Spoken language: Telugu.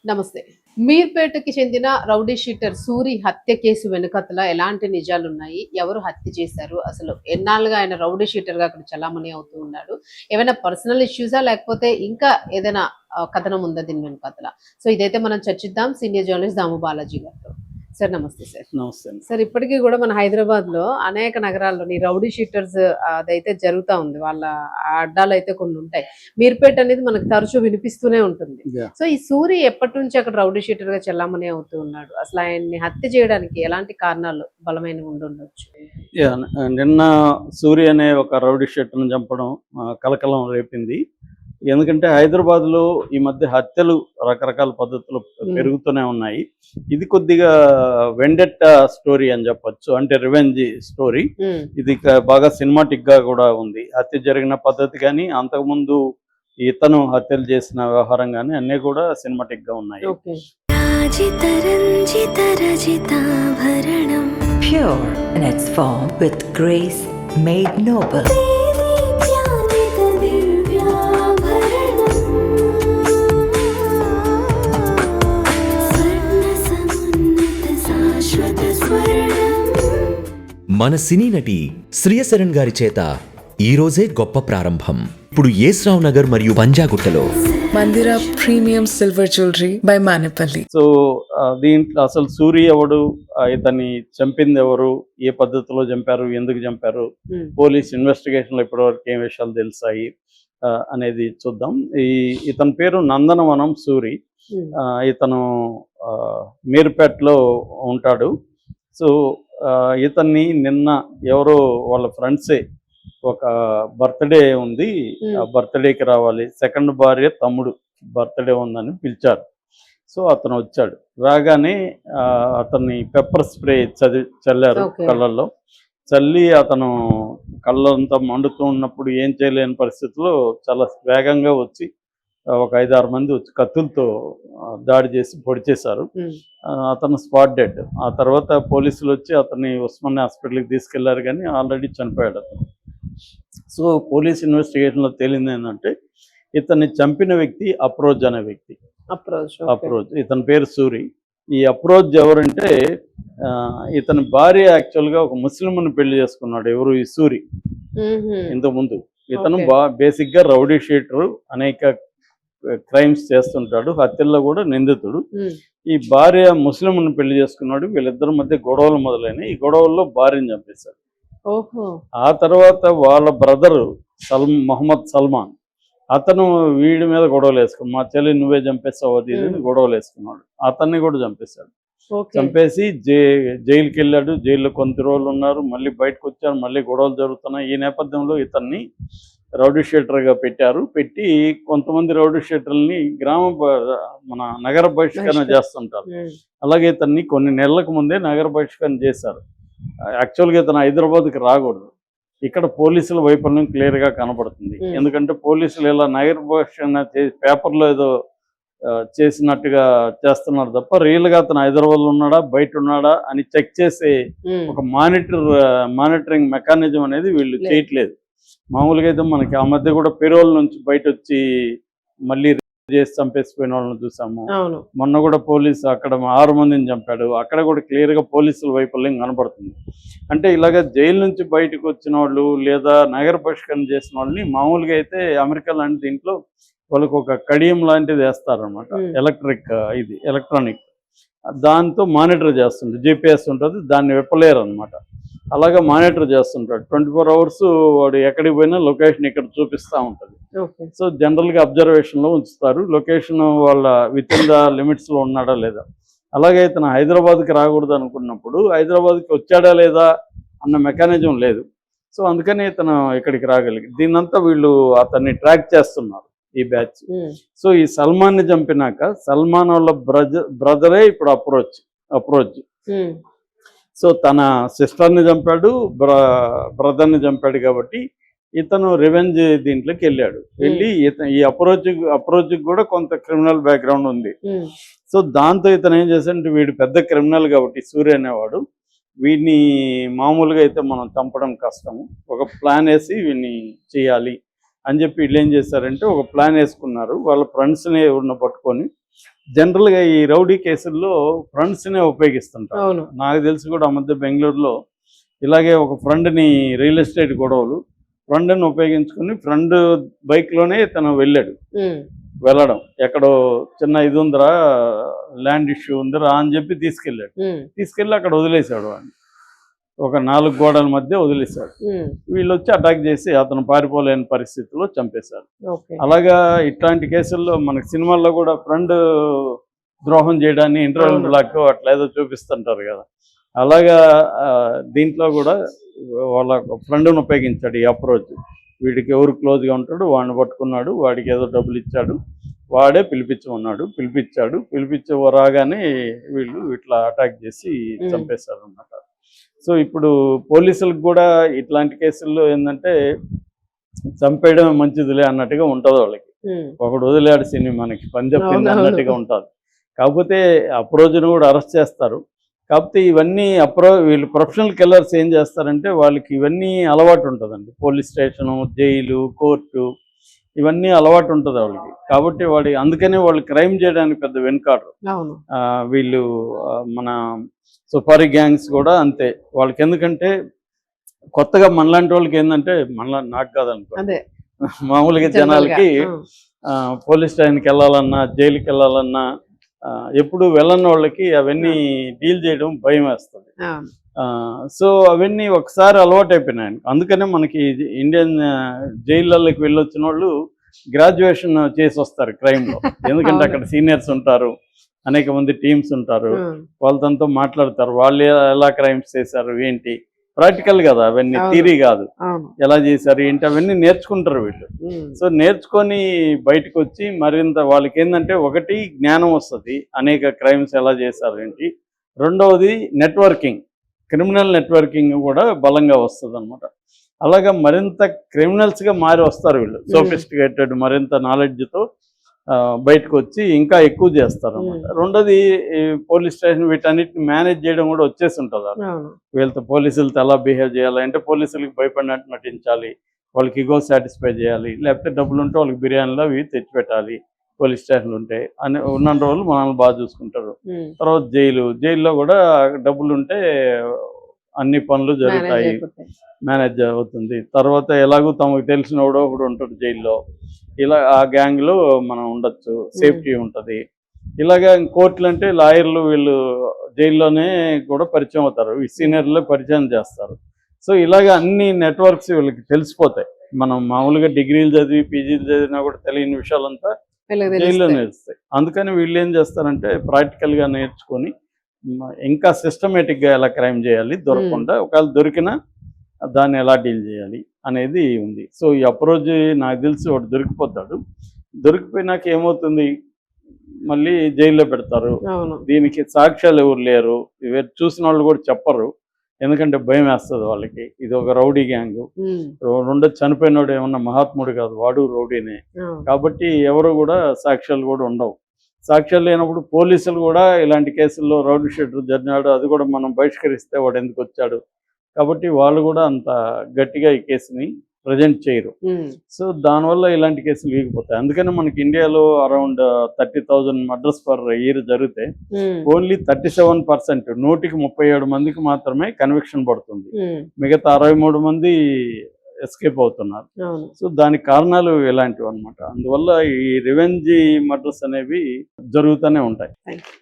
నమస్తే. మీర్పేటకి చెందిన రౌడీ షీటర్ సూరి హత్య కేసు వెనుకతల ఎలాంటి నిజాలున్నాయి? ఎవరు హత్య చేశారు? అసలు ఎన్నాళ్లుగా ఆయన రౌడీ షీటర్‌గా అక్కడ చలామణి అవుతూ ఉన్నాడు. ఏమైనా పర్సనల్ ఇష్యూసా? లేకపోతే ఇంకా ఏదైనా కథనం ఉందా దీని వెనుకతల? సో, ఇదైతే మనం చర్చిద్దాం. సీనియర్ జర్నలిస్ట్ దాము బాలాజీ గారితో. సార్ నమస్తే సార్. నమస్తే అండి. సార్ ఇప్పటికి గూడా మన హైదరాబాద్‌లో అనేక నగరాల్లోని రౌడీ షీటర్స్ అదైతే జరుగుతా ఉంది. వాళ్ళ అడ్డాలైతే కొన్నుంటాయి. మీర్పేట అనేది మనకు తరచూ వినిపిస్తూనే ఉంటుంది. యాహ్! సో, ఈ సూరి ఎప్పటినుంచి అక్కడ రౌడీ షీటర్‌గా చలామణి అవుతూ ఉన్నాడు? అసలు ఆయన్ని హత్య చేయడానికి ఎలాంటి కారణాలు బలమైనవి ఉండుండొచ్చు? యాహ్! నిన్న సూరి అనే ఒక రౌడీ షీటర్‌ని చంపడం కలకలం రేపింది. ఎందుకంటే హైదరాబాద్‌లో ఈ మధ్య హత్యలు రకరకాల పద్ధతుల్లో పెరుగుతూనే ఉన్నాయి. ఇది కొద్దిగా వెండెట్టా స్టోరీ అని చెప్పొచ్చు. అంటే రివెంజ్ స్టోరీ. ఇది బాగా సినిమాటిక్‌గా కూడా ఉంది. హత్య జరిగిన పద్ధతి గాని, అంతకుముందు ఇతను హత్యలు చేసిన వ్యవహారం గాని అన్నీ కూడా సినిమాటిక్‌గా ఉన్నాయి. Okay. Pure in its form with grace made noble. మన సినీ నటి శ్రియశరణ్ గారి చేత ఈ రోజే గొప్ప ప్రారంభం. ఇప్పుడు యేస్రావు నగర్ మరియు పంజాగుట్టలో మందిర premium silver jewellery by Manepalli. So దీంట్లో అసలు సూరి ఎవడు, ఇతన్ని చంపింది ఎవరు, ఏ పద్ధతిలో చంపారు, ఎందుకు చంపారు, పోలీస్ ఇన్వెస్టిగేషన్లో ఇప్పటివరకు ఏం విషయాలు తెలిసాయి అనేది చూద్దాం. ఇతని పేరు నందనవనం సూరి. ఇతను మీర్పేటలో ఉంటాడు. సో ఇతన్ని నిన్న ఎవరో వాళ్ళ ఫ్రెండ్సే ఒక బర్త్డే ఉంది, ఆ బర్త్డేకి రావాలి, సెకండ్ భార్య తమ్ముడు బర్త్డే ఉందని పిలిచారు. సో అతను వచ్చాడు. రాగానే అతన్ని పెప్పర్ స్ప్రే చల్లారు కళ్ళల్లో. చల్లి అతను కళ్ళంతా మండుతూ ఉన్నప్పుడు ఏం చేయలేని పరిస్థితిలో చాలా వేగంగా వచ్చి ఒక 5-6 మంది వచ్చి కత్తులతో దాడి చేసి పొడి చేశారు. అతను స్పాట్ డెడ్. ఆ తర్వాత పోలీసులు వచ్చి అతన్ని ఉస్మానియా హాస్పిటల్కి తీసుకెళ్లారు, కానీ ఆల్రెడీ చనిపోయాడు అతను. సో పోలీస్ ఇన్వెస్టిగేషన్లో తేలింది ఏంటంటే ఇతన్ని చంపిన వ్యక్తి అప్రోజ్ అనే వ్యక్తి. అప్రోజ్ ఇతని పేరు సూరి. ఈ అప్రోజ్ ఎవరంటే ఇతని భార్య యాక్చువల్గా ఒక ముస్లింని పెళ్లి చేసుకున్నాడు. ఎవరు? ఈ సూరి. ఇంతకుముందు ఇతను బేసిక్గా రౌడీ షీటరు, అనేక క్రైమ్స్ చేస్తుంటాడు, హత్యల్లో కూడా నిందితుడు. ఈ భార్య ముస్లింని పెళ్లి చేసుకున్నాడు. వీళ్ళిద్దరి మధ్య గొడవలు మొదలైనవి. ఈ గొడవల్లో భార్యను చంపేశాడు. ఆ తర్వాత వాళ్ళ బ్రదరు మొహమ్మద్ సల్మాన్, అతను వీడి మీద గొడవలు వేసుకున్నాడు. మా చెల్లి నువ్వే చంపేస్తావు అది ఇది గొడవలు వేసుకున్నాడు. అతన్ని కూడా చంపేశాడు. చంపేసి జైలుకి వెళ్ళాడు. జైల్లో కొంత రోజులు ఉన్నారు, మళ్ళీ బయటకు వచ్చారు, మళ్ళీ గొడవలు జరుగుతున్నాయి. ఈ నేపథ్యంలో ఇతన్ని రౌడీ షీటర్గా పెట్టారు. పెట్టి కొంతమంది రౌడీ షీటర్లని మన నగర బహిష్కరణ చేస్తుంటారు. అలాగే ఇతన్ని కొన్ని నెలలకు ముందే నగర బహిష్కరణ చేశారు. యాక్చువల్గా ఇతను హైదరాబాద్కి రాకూడదు. ఇక్కడ పోలీసుల వైఫల్యం క్లియర్గా కనబడుతుంది. ఎందుకంటే పోలీసులు ఇలా నగర బహిష్కరణ పేపర్లో ఏదో చేసినట్టుగా చేస్తున్నారు తప్ప రియల్గా అతను హైదరాబాద్లో ఉన్నాడా బయట ఉన్నాడా అని చెక్ చేసే ఒక మానిటరింగ్ మెకానిజం అనేది వీళ్ళు చేయట్లేదు. మామూలుగా అయితే మనకి ఆ మధ్య కూడా పెరోల్ నుంచి బయట వచ్చి మళ్ళీ చేసి చంపేసిపోయిన వాళ్ళని చూసాము. మొన్న కూడా పోలీసు అక్కడ 6 మందిని చంపాడు. అక్కడ కూడా క్లియర్గా పోలీసుల వైఫల్యం కనబడుతుంది. అంటే ఇలాగ జైలు నుంచి బయటకు వచ్చిన వాళ్ళు లేదా నగర బహిష్కరణ చేసిన వాళ్ళని మామూలుగా అయితే అమెరికా లాంటి దీంట్లో వాళ్ళకు ఒక కడియం లాంటిది వేస్తారనమాట. ఎలక్ట్రానిక్ దాంతో మానిటర్ చేస్తుంటారు. జిపిఎస్ ఉంటుంది, దాన్ని విప్పలేరు అనమాట. అలాగా మానిటర్ చేస్తుంటాడు. 24 hours వాడు ఎక్కడికి పోయినా లొకేషన్ ఇక్కడ చూపిస్తూ ఉంటుంది. సో జనరల్గా అబ్జర్వేషన్లో ఉంచుతారు. లొకేషన్ వాళ్ళ విత్ ఇన్ ద లిమిట్స్లో ఉన్నాడా లేదా. అలాగే ఇతను హైదరాబాద్కి రాకూడదు అనుకున్నప్పుడు హైదరాబాద్కి వచ్చాడా లేదా అన్న మెకానిజం లేదు. సో అందుకని ఇతను ఇక్కడికి రాగలిగి దీన్నంతా వీళ్ళు అతన్ని ట్రాక్ చేస్తున్నారు, ఈ బ్యాచ్. సో ఈ సల్మాన్ని చంపినాక సల్మాన్ వాళ్ళ బ్రదరే ఇప్పుడు అప్రోచ్. సో తన సిస్టర్ని చంపాడు, బ్రదర్ని చంపాడు. కాబట్టి ఇతను రివెంజ్ దీంట్లోకి వెళ్ళాడు. వెళ్ళి ఈ అప్రోచ్కి కూడా కొంత క్రిమినల్ బ్యాక్గ్రౌండ్ ఉంది. సో దాంతో ఇతను ఏం చేశాడంటే వీడు పెద్ద క్రిమినల్ కాబట్టి సూర్య అనేవాడు, వీడిని మామూలుగా అయితే మనం చంపడం కష్టము, ఒక ప్లాన్ వేసి వీడిని చేయాలి అని చెప్పి వీళ్ళు ఏం చేశారంటే ఒక ప్లాన్ వేసుకున్నారు. వాళ్ళ ఫ్రెండ్స్ని ఎవరిని పట్టుకొని జనరల్ గా ఈ రౌడీ కేసుల్లో ఫ్రెండ్స్ నే ఉపయోగిస్తుంటారు. అవును. నాకు తెలిసి కూడా ఆ మధ్య బెంగళూరులో ఇలాగే ఒక ఫ్రెండ్ ని రియల్ ఎస్టేట్ గొడవలు ఫ్రెండ్ ని ఉపయోగించుకుని ఫ్రెండ్ బైక్ లోనే తను వెళ్ళడం ఎక్కడో చిన్న ఇది ఉందిరా ల్యాండ్ ఇష్యూ ఉందిరా అని చెప్పి తీసుకెళ్ళి అక్కడ వదిలేశాడు వాడిని. ఒక 4 గోడల మధ్య వదిలేశాడు. వీళ్ళు వచ్చి అటాక్ చేసి అతను పారిపోలేని పరిస్థితిలో చంపేశారు. అలాగా ఇట్లాంటి కేసుల్లో మనకి సినిమాల్లో కూడా ఫ్రెండ్ ద్రోహం చేయడాన్ని ఇంటర్వెల్ బ్లాక్ అట్లా ఏదో చూపిస్తుంటారు కదా, అలాగా దీంట్లో కూడా వాళ్ళ ఫ్రెండ్ని ఉపయోగించాడు ఈ అప్రోచ్. వీడికి ఎవరు క్లోజ్గా ఉంటాడు వాడిని పట్టుకున్నాడు, వాడికి ఏదో డబ్బులు ఇచ్చాడు, వాడే పిలిపించి రాగానే వీళ్ళు ఇట్లా అటాక్ చేసి చంపేశారు అన్నమాట. సో ఇప్పుడు పోలీసులకు కూడా ఇట్లాంటి కేసుల్లో ఏంటంటే చంపేయడం మంచిదిలే అన్నట్టుగా ఉంటుంది వాళ్ళకి. ఒకడు వదిలేడు సినిమా మనకి పని చెప్పింది అన్నట్టుగా ఉంటుంది. కాకపోతే అప్రోచ్ను కూడా అరెస్ట్ చేస్తారు. కాకపోతే ఇవన్నీ వీళ్ళు ప్రొఫెషనల్ కిల్లర్స్ ఏం చేస్తారంటే వాళ్ళకి ఇవన్నీ అలవాటు ఉంటుందండి. పోలీస్ స్టేషను, జైలు, కోర్టు ఇవన్నీ అలవాటు ఉంటుంది వాళ్ళకి. కాబట్టి అందుకనే వాళ్ళు క్రైమ్ చేయడానికి పెద్ద వెనుకాడరు. వీళ్ళు మన సుపారీ గ్యాంగ్స్ కూడా అంతే. వాళ్ళకి ఎందుకంటే కొత్తగా మనలాంటి వాళ్ళకి ఏంటంటే నాకు కాదనుకో మామూలుగా జనాలకి పోలీస్ స్టేషన్కి వెళ్ళాలన్నా జైలుకి వెళ్ళాలన్నా ఎప్పుడు వెళ్ళని వాళ్ళకి అవన్నీ డీల్ చేయడం భయం వేస్తుంది. సో అవన్నీ ఒకసారి అలవాటు అయిపోయినాయి. అందుకనే మనకి ఇండియన్ జైళ్ళకి వెళ్ళొచ్చిన వాళ్ళు గ్రాడ్యుయేషన్ చేసి వస్తారు క్రైమ్లో. ఎందుకంటే అక్కడ సీనియర్స్ ఉంటారు, అనేక మంది టీమ్స్ ఉంటారు, వాళ్ళతో మాట్లాడతారు, వాళ్ళు ఎలా క్రైమ్స్ చేశారు ఏంటి, ప్రాక్టికల్ కదా అవన్నీ, థియరీ కాదు, ఎలా చేశారు ఏంటి అవన్నీ నేర్చుకుంటారు వీళ్ళు. సో నేర్చుకొని బయటకు వచ్చి మరింత వాళ్ళకి ఏంటంటే ఒకటి జ్ఞానం వస్తుంది, అనేక క్రైమ్స్ ఎలా చేశారు ఏంటి. రెండవది నెట్వర్కింగ్, క్రిమినల్ నెట్వర్కింగ్ కూడా బలంగా వస్తుంది అనమాట. అలాగా మరింత క్రిమినల్స్గా మారి వస్తారు వీళ్ళు. సోఫిస్టికేటెడ్ మరింత నాలెడ్జ్తో బయటకు వచ్చి ఇంకా ఎక్కువ చేస్తారు అనమాట. రెండోది పోలీస్ స్టేషన్ వీటన్నిటిని మేనేజ్ చేయడం కూడా వచ్చేసి ఉంటుంది. వీళ్ళతో పోలీసులతో ఎలా బిహేవ్ చేయాలి అంటే పోలీసులకి భయపడినట్టు నటించాలి, వాళ్ళకి ఇగో సాటిస్ఫై చేయాలి, లేకపోతే డబ్బులు ఉంటే వాళ్ళకి బిర్యానీలో అవి తెచ్చిపెట్టాలి. పోలీస్ స్టేషన్లు ఉంటాయి అని ఉన్న రోజులు మనల్ని బాగా చూసుకుంటారు. తర్వాత జైల్లో కూడా డబ్బులు ఉంటే అన్ని పనులు జరుగుతాయి, మేనేజ్ అవుతుంది. తర్వాత ఎలాగో తమకు తెలిసినోడో ఒకడు ఉంటాడు జైల్లో, ఇలా ఆ గ్యాంగ్లో మనం ఉండొచ్చు, సేఫ్టీ ఉంటుంది. ఇలాగా కోర్టులు అంటే లాయర్లు వీళ్ళు జైల్లోనే కూడా పరిచయం అవుతారు, ఈ సీనియర్లే పరిచయం చేస్తారు. సో ఇలాగ అన్ని నెట్వర్క్స్ వీళ్ళకి తెలిసిపోతాయి. మనం మామూలుగా డిగ్రీలు చదివి పీజీలు చదివినా కూడా తెలియని విషయాలంతా జైల్లో నేర్చుతాయి. అందుకని వీళ్ళు ఏం చేస్తారంటే ప్రాక్టికల్గా నేర్చుకొని ఇంకా సిస్టమేటిక్గా ఎలా క్రైమ్ చేయాలి, దొరకకుండా ఒకవేళ దొరికినా దాన్ని ఎలా డీల్ చేయాలి అనేది ఉంది. సో ఈ అప్రోచ్ నాకు తెలిసి వాడు దొరికిపోయినాక ఏమవుతుంది, మళ్ళీ జైల్లో పెడతారు. దీనికి సాక్ష్యాలు ఎవరు లేరు, చూసిన వాళ్ళు కూడా చెప్పరు, ఎందుకంటే భయం వేస్తుంది వాళ్ళకి. ఇది ఒక రౌడీ గ్యాంగ్, రెండో చనిపోయినోడు ఏమన్నా మహాత్ముడు కాదు, వాడు రౌడీనే. కాబట్టి ఎవరు కూడా సాక్ష్యాలు కూడా ఉండవు. సాక్ష్యాలు లేనప్పుడు పోలీసులు కూడా ఇలాంటి కేసుల్లో రౌడీ షీటర్ జరిగినాడు అది కూడా మనం బహిష్కరిస్తే వాడు ఎందుకు వచ్చాడు, కాబట్టి వాళ్ళు కూడా అంత గట్టిగా ఈ కేసుని ప్రజెంట్ చేయరు. సో దానివల్ల ఇలాంటి కేసులు వీగిపోతాయి. అందుకని మనకి ఇండియాలో అరౌండ్ 30,000 మర్డర్స్ పర్ ఇయర్ జరిగితే ఓన్లీ 37%, 137 మందికి మాత్రమే కన్విక్షన్ పడుతుంది, మిగతా 63 మంది ఎస్కేప్ అవుతున్నారు. సో దానికి కారణాలు ఇలాంటివి అనమాట. అందువల్ల ఈ రివెంజ్ మర్డర్స్ అనేవి జరుగుతూనే ఉంటాయి.